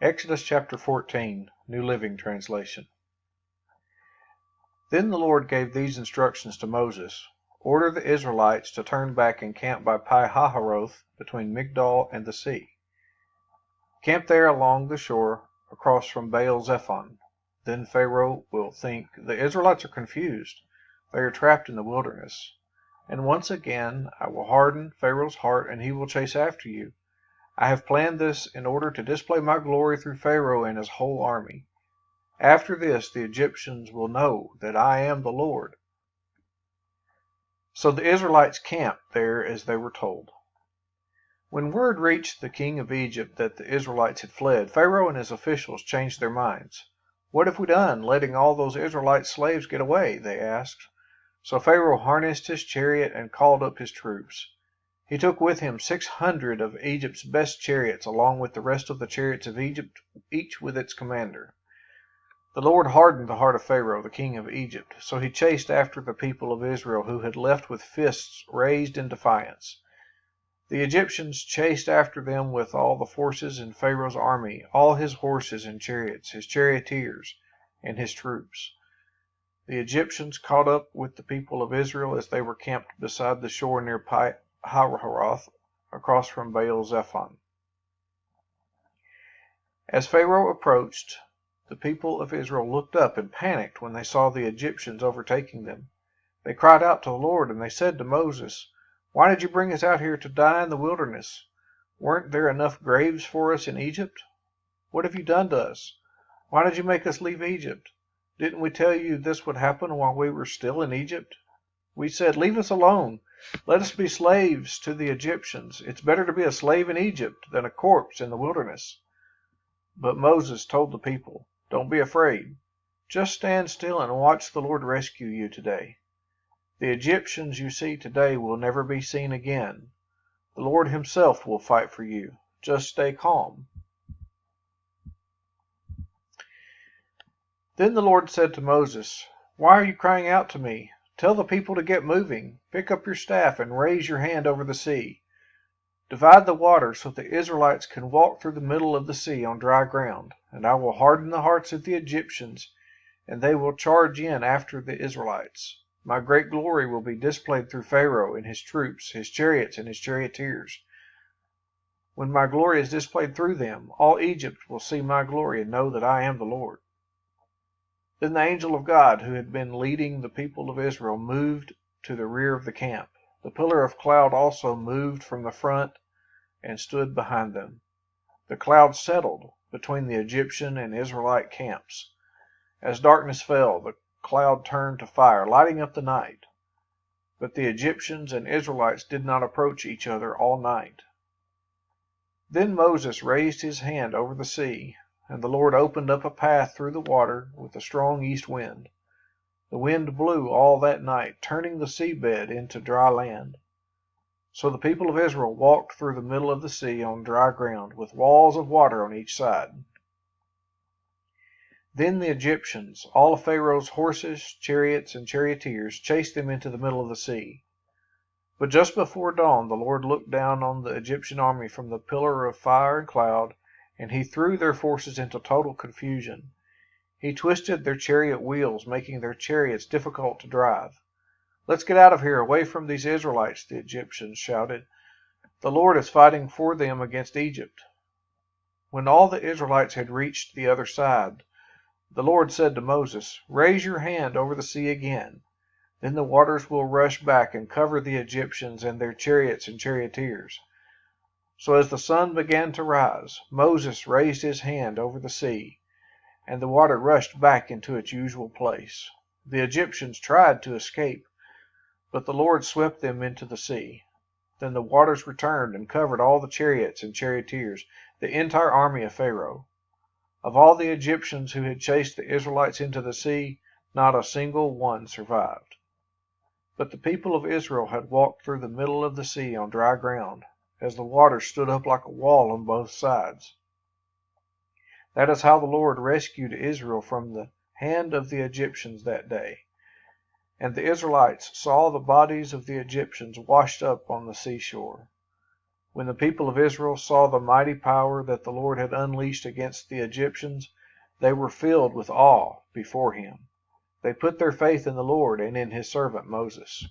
Exodus chapter 14, New Living Translation. Then the Lord gave these instructions to Moses. Order the Israelites to turn back and camp by Pi-hahiroth between Migdol and the sea. Camp there along the shore across from Baal-zephon. Then Pharaoh will think, the Israelites are confused. They are trapped in the wilderness. And once again I will harden Pharaoh's heart and he will chase after you. I have planned this in order to display my glory through Pharaoh and his whole army. After this, the Egyptians will know that I am the Lord. So the Israelites camped there as they were told. When word reached the king of Egypt that the Israelites had fled, Pharaoh and his officials changed their minds. What have we done, letting all those Israelite slaves get away? They asked. So Pharaoh harnessed his chariot and called up his troops. He took with him 600 of Egypt's best chariots, along with the rest of the chariots of Egypt, each with its commander. The Lord hardened the heart of Pharaoh, the king of Egypt, so he chased after the people of Israel, who had left with fists raised in defiance. The Egyptians chased after them with all the forces in Pharaoh's army, all his horses and chariots, his charioteers, and his troops. The Egyptians caught up with the people of Israel as they were camped beside the shore near Pi-hahiroth, across from Baal-zephon. As Pharaoh approached, the people of Israel looked up and panicked when they saw the Egyptians overtaking them. They cried out to the Lord, and they said to Moses, "Why did you bring us out here to die in the wilderness? Weren't there enough graves for us in Egypt? What have you done to us? Why did you make us leave Egypt? Didn't we tell you this would happen while we were still in Egypt? We said, 'Leave us alone. Let us be slaves to the Egyptians. It's better to be a slave in Egypt than a corpse in the wilderness.' But Moses told the people, 'Don't be afraid. Just stand still and watch the Lord rescue you today. The Egyptians you see today will never be seen again. The Lord himself will fight for you. Just stay calm.' Then the Lord said to Moses, 'Why are you crying out to me? Tell the people to get moving. Pick up your staff and raise your hand over the sea. Divide the water so the Israelites can walk through the middle of the sea on dry ground, and I will harden the hearts of the Egyptians, and they will charge in after the Israelites. My great glory will be displayed through Pharaoh and his troops, his chariots and his charioteers. When my glory is displayed through them, all Egypt will see my glory and know that I am the Lord.' Then the angel of God, who had been leading the people of Israel, moved to the rear of the camp. The pillar of cloud also moved from the front and stood behind them. The cloud settled between the Egyptian and Israelite camps. As darkness fell, the cloud turned to fire, lighting up the night. But the Egyptians and Israelites did not approach each other all night. Then Moses raised his hand over the sea, and the Lord opened up a path through the water with a strong east wind. The wind blew all that night, turning the seabed into dry land. So the people of Israel walked through the middle of the sea on dry ground, with walls of water on each side. Then the Egyptians, all of Pharaoh's horses, chariots, and charioteers, chased them into the middle of the sea. But just before dawn the Lord looked down on the Egyptian army from the pillar of fire and cloud, and he threw their forces into total confusion. He twisted their chariot wheels, making their chariots difficult to drive. "Let's get out of here, away from these Israelites," the Egyptians shouted. "The Lord is fighting for them against Egypt." When all the Israelites had reached the other side, the Lord said to Moses, "Raise your hand over the sea again. Then the waters will rush back and cover the Egyptians and their chariots and charioteers." So as the sun began to rise, Moses raised his hand over the sea, and the water rushed back into its usual place. The Egyptians tried to escape, but the Lord swept them into the sea. Then the waters returned and covered all the chariots and charioteers, the entire army of Pharaoh. Of all the Egyptians who had chased the Israelites into the sea, not a single one survived. But the people of Israel had walked through the middle of the sea on dry ground, as the waters stood up like a wall on both sides. That is how the Lord rescued Israel from the hand of the Egyptians that day. And the Israelites saw the bodies of the Egyptians washed up on the seashore. When the people of Israel saw the mighty power that the Lord had unleashed against the Egyptians, they were filled with awe before him. They put their faith in the Lord and in his servant Moses.